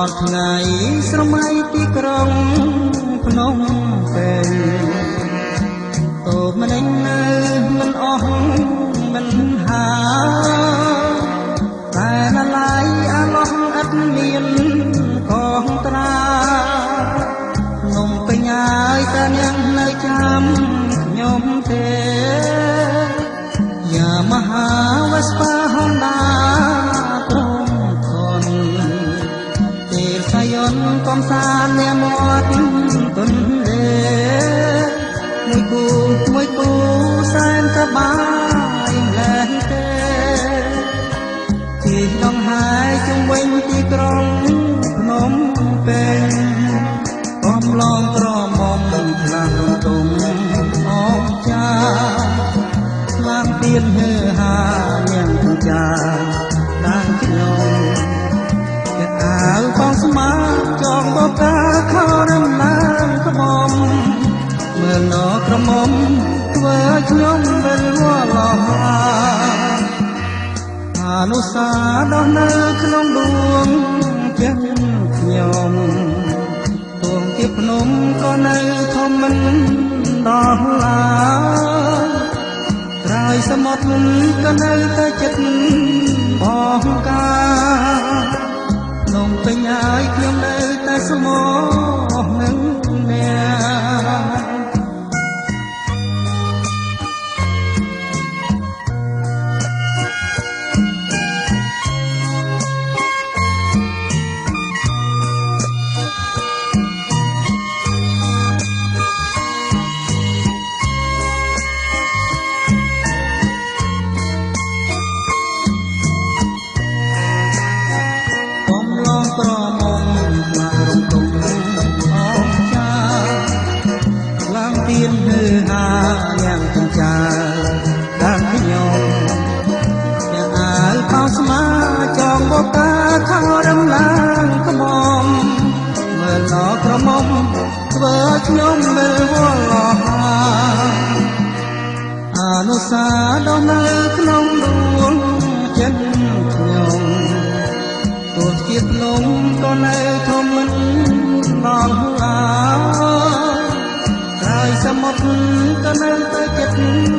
តថ្ងៃស្រមៃទីក្រុងភ្នំពេញតូបម្នេញនៅមិនអស់មិនហាតែណឡាយអាឡោះឥតមានកងត្រាភ្នំពេញហើយតើនាងនៅចាំខ្ញុំទេយ៉ាមហាវស្បាហុនដាត្រង់ខនទេសយន្តកំសាន្តនាមាត់ទុនទេមួយគូសែនសប្បាយលែងទេទីដងហើយជុំវិញទីក្រុងភ្នំពេញកំឡងក្រមុំខ្លាំងទុំអងចាខ្លាំងទៀនហឺហាមានពូចាដានខ្ញុំគេអាវបងស្មាចងបកាខោរំឡានក្បំមើលនក្រមុំធ្វើខ្ញុំវិលវល់ឡោះអនុសាដោះនៅក្នុងដួងចិត្តខ្ញុំទួងជាភ្នំក៏នៅធំមិនដល់ឡាក្រោយសមុទ្រក៏នៅតែចិត្តបងកាភ្នំពេញហើយខ្ញុំនៅតែស្មោះនឹងអ្នកក្រមុំខ្លាំងរំទុំអងចាខ្លាំងទៀនហឺហាយ៉ាងចង្ចាដានខ្ញុំយ៉ាងអាវខោស្មាចងបកាខោរំឡានក្បំមើលនក្រមុំធ្វើខ្ញុំវិលវល់ឡោះអនុសាដោះនៅក្នុងដួងចិត្តខ្ញុំទោះជាភ្នំក៏នៅធំមិនដល់ឡាក្រោយសមុទ្រក៏នៅតែចិត្ត